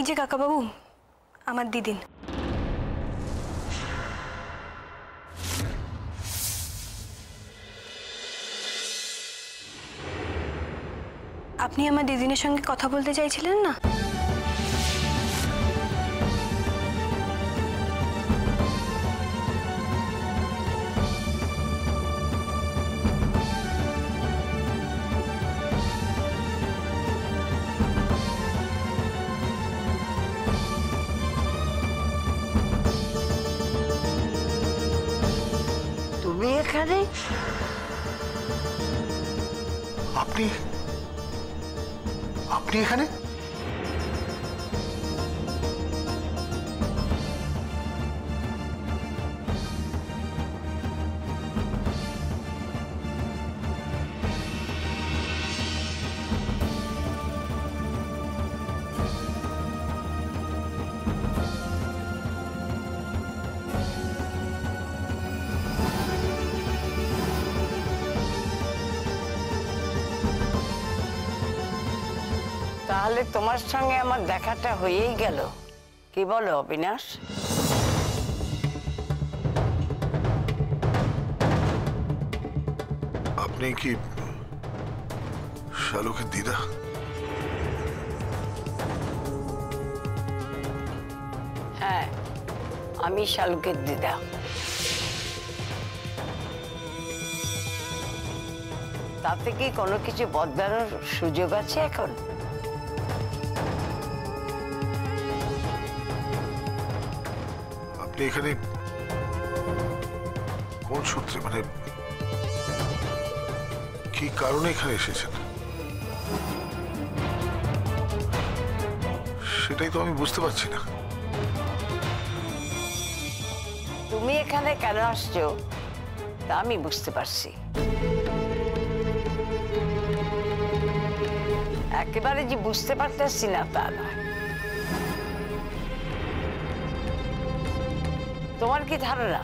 যে কাকাবাবু, আমার দিদিন। আপনি আমার দিদিনের সঙ্গে কথা বলতে চাইছিলেন না? তুমি এখানে? আপনি আপনি এখানে? তাহলে তোমার সঙ্গে আমার দেখাটা হয়েই গেল, কি বলো অবিনাশ? আপনি কি শালুকের দিদা? হ্যাঁ, আমি শালুকের দিদা। তাতে কি কোনো কিছু বদলানোর সুযোগ আছে এখন? আপনি এখানে কোন সূত্রে, মানে কি কারণে এখানে এসেছেন সেটাই তো আমি বুঝতে পারছি না। তুমি এখানে কেন আসছো তা আমি বুঝতে পারছি। একেবারে যে বুঝতে পারতেছি না তা নয়। তোমার কি ধারণা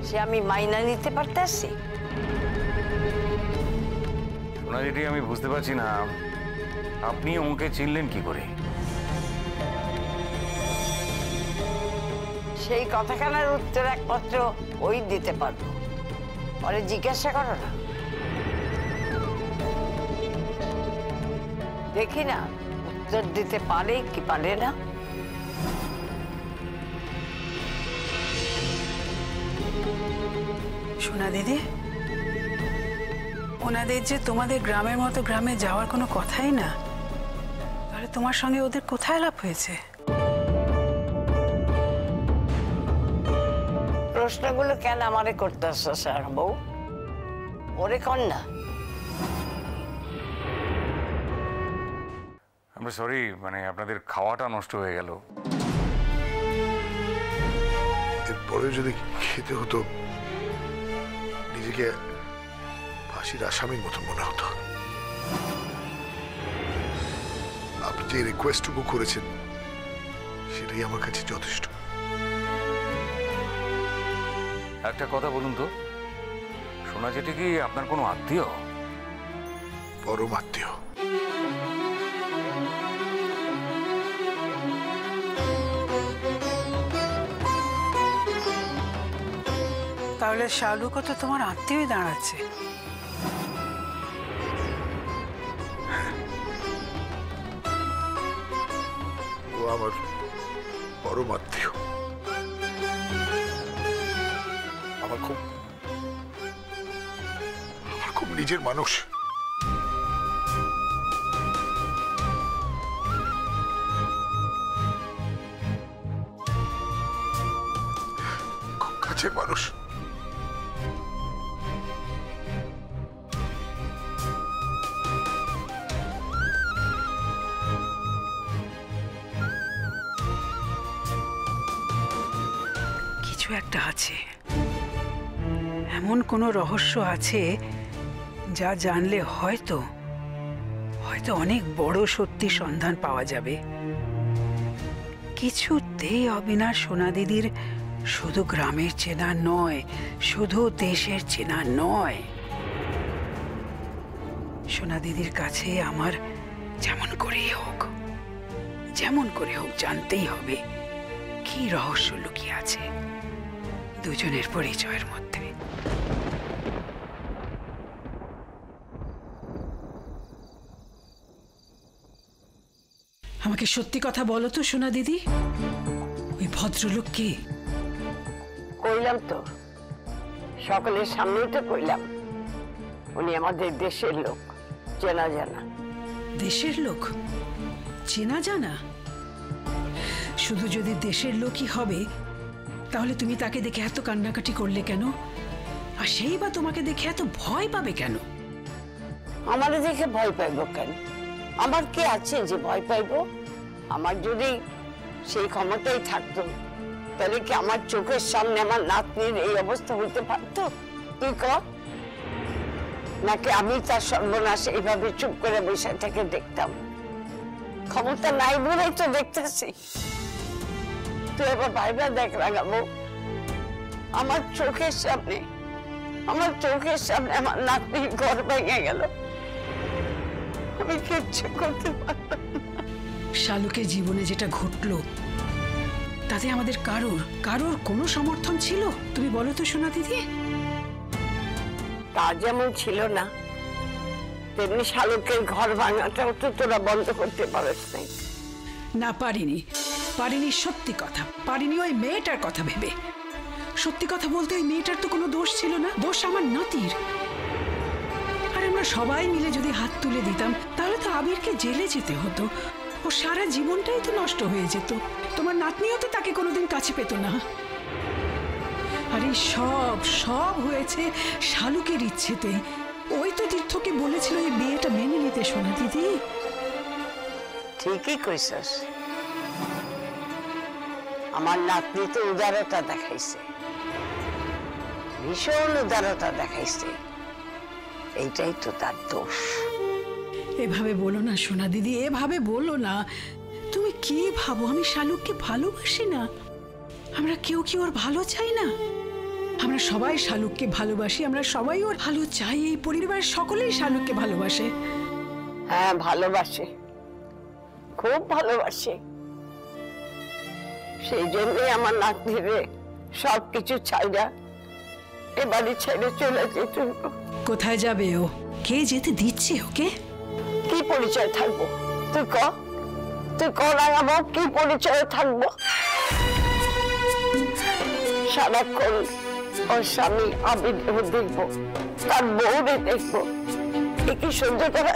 সে আমি মাইনা নিতে পারতেছি? সোনা যেটি আমি বুঝতে পারছি না, আপনি ওকে চিনলেন কি করে? সেই কথাখানার উত্তর একমাত্র ওই দিতে পারবো। পরে জিজ্ঞাসা করো না, দেখি না উত্তর দিতে পারে কি পারে না। সোনা দিদি, ওনাদের যে তোমাদের গ্রামের মতো গ্রামে যাওয়ার কোনো কথাই না, তাহলে তোমার সঙ্গে ওদের কোথায় আলাপ হয়েছে? প্রশ্নগুলো কেন আমারে করতেছ স্যার বউ? ওরে কর না। আমরা সরি, মানে আপনাদের খাওয়াটা নষ্ট হয়ে গেল। এরপরে যদি খেতে হতো নিজেকে ফাঁসির আসামির মতো মনে হতো। আপনি যে রিকোয়েস্টটুকু করেছেন সেটাই আমার কাছে যথেষ্ট। একটা কথা বলুন তো, সোনা যেটি কি আপনার কোনো আত্মীয়? পরম আত্মীয়। তাহলে শালুকও তো তোমার আত্মীয়ই দাঁড়াচ্ছে। ও আমার পরম আত্মীয়। আমার খুব নিজের মানুষ। খুব কাছের মানুষ। কিছু একটা আছে, এমন কোনো রহস্য আছে যা জানলে হয়তো অনেক বড় সত্যি সন্ধান পাওয়া যাবে। কিছুতেই অবিনাশ সোনা দিদির শুধু গ্রামের চেনা নয়, শুধু দেশের চেনা নয়। সোনা দিদির কাছে আমার যেমন করেই হোক যেমন করে হোক জানতেই হবে কি রহস্য লুকিয়ে আছে দুজনের পরিচয়ের মধ্যে। আমাকে সত্যি কথা বলো তো সোনা দিদি, ওই ভদ্রলোক কে? কইলাম তো, সকলের সামনেই তো কইলাম, উনি আমাদের দেশের লোক, চেনা জানা। দেশের লোক? চেনা জানা? শুধু যদি দেশের লোকই হবে তাহলে তুমি তাকে দেখে এত কান্নাকাটি করলে কেন? আর সেই বা তোমাকে দেখে এত ভয় পাবে কেন? আমারে দেখে ভয় পাইবো কেন? আমার কি আছে যে ভয় পাইবো? আমার যদি সেই ক্ষমতাই থাকতো তাহলে কি আমার চোখের সামনে আমার নাতনির এই অবস্থা হইতে পারতো? তুই ক, নাকি আমি তার সর্বনাশ এইভাবে চুপ করে বসে থেকে দেখতাম? ক্ষমতা নাই বলেই তো দেখতেছি। তুই এবার ভাইবা দেখ রাগাবো, আমার চোখের সামনে আমার নাতনির ঘর ভেঙে গেল, আমি কিচ্ছু করতে পারলাম না। শালুকের জীবনে যেটা ঘটলো তাতে আমাদের কারোর কোনো সমর্থন ছিল? তুমি বলো তো সোনা দিদি। তা যেমন ছিল না, তেমনি শালুকের ঘর ভাঙাটাও তো তোরা বন্ধ করতে পারিস নাই। না, পারিনি, সত্যি কথা পারিনি। ওই মেয়েটার কথা ভেবে, সত্যি কথা বলতে ওই মেয়েটার তো কোনো দোষ ছিল না, দোষ আমার নাতির। আর আমরা সবাই মিলে যদি হাত তুলে দিতাম তাহলে তো আবিরকে জেলে যেতে হতো, ও সারা জীবনটাই তো নষ্ট হয়ে যেত, তোমার নাতনিও তো তাকে কোনোদিন কাছে পেত না। আর এই সব হয়েছে শালুকের ইচ্ছেতে। ওই তো তীর্থকে বলেছিল এই বিয়েটা মেনে নিতে সোনা দিদি। ঠিকই কইছস, আমার নাতনি তো উদারতা দেখাইছে, ভীষণ উদারতা দেখাইছে, এইটাই তো তার দোষ। এভাবে বলো না সোনা দিদি, এভাবে বলো না। তুমি কি ভাবো আমি শালুককে ভালোবাসি না? আমরা কেউ কি ওর ভালো চাই না? আমরা সবাই শালুককে ভালোবাসি, আমরা সবাই ওর ভালো চাই। এই পরিবারের সকলেই শালুককে ভালোবাসে। হ্যাঁ, ভালোবাসে, খুব ভালোবাসে। সেই জন্যই আমার নাতনিরে সবকিছু ছাইড়া এ বাড়ি ছেড়ে চলে যেত। কোথায় যাবে ও? কে যেতে দিচ্ছে ওকে? কি পরিচয় থাকবো? তুই ক রাগাবো, কি পরিচয় থাকবো? সারাক্ষণ ওর স্বামী আবিরও দেখবো, তার বউরে দেখবো, এ কি সহ্য করা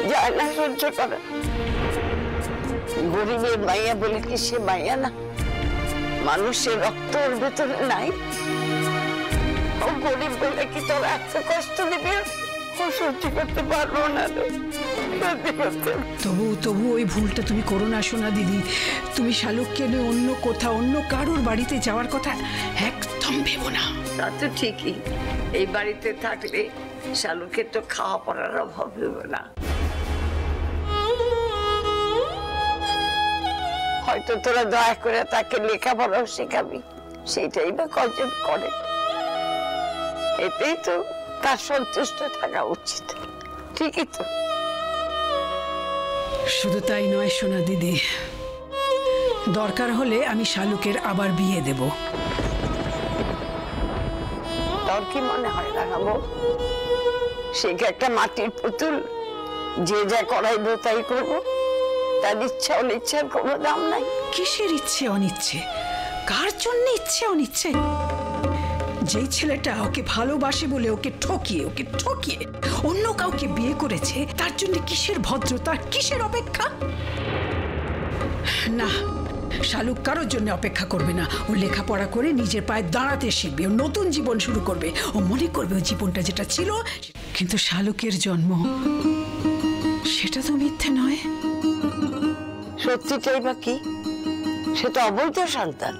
যায় না? সহ্য করা। গরিবের মাইয়া বলে কি সে মাইয়া না? মানুষের রক্ত ওর ভেতরে নাই? ও গরিব বলে কি তোর এত কষ্ট দিবি? ও সহ্য করতে পারবো না রে, সহ্য করতে। তবু ওই ভুলটা তুমি করো না সোনা দিদি। তুমি শালুককে নিয়ে অন্য কোথাও, অন্য কারোর বাড়িতে যাওয়ার কথা একদম ভেবো না। তা তো ঠিকই, এই বাড়িতে থাকলে শালুকের তো খাওয়া পড়ার অভাব হবে না। হয়তো তোরা দয়া করে তাকে লেখাপড়াও শেখাবি, সেটাই বা কজন করে। এতেই তো তার সন্তুষ্ট থাকা উচিত, ঠিকই তো। শুধু তাই নয় সোনা দিদি, দরকার হলে আমি শালুকের আবার বিয়ে দেব। তোর কি মনে হয় রাখাবো? সে কি একটা মাটির পুতুল যে যা করাইবো তাই করবো? তার ইচ্ছা অনিচ্ছার কোনো দাম নাই। কিসের ইচ্ছে অনিচ্ছে? কার জন্য ইচ্ছে অনিচ্ছে? যেই ছেলেটা ওকে ভালোবাসে বলে ওকে ঠকিয়ে অন্য কাউকে বিয়ে করেছে, তার জন্য কিসের ভদ্রতা, কিসের অপেক্ষা? না, শালুক কারোর জন্য অপেক্ষা করবে না। ও লেখাপড়া করে নিজের পায়ে দাঁড়াতে শিখবে, ও নতুন জীবন শুরু করবে। ও মনে করবে ওই জীবনটা যেটা ছিল। কিন্তু শালুকের জন্ম, সেটা তো মিথ্যে নয়। সত্যিটাই বা কি? সে তো অবৈধ সন্তান।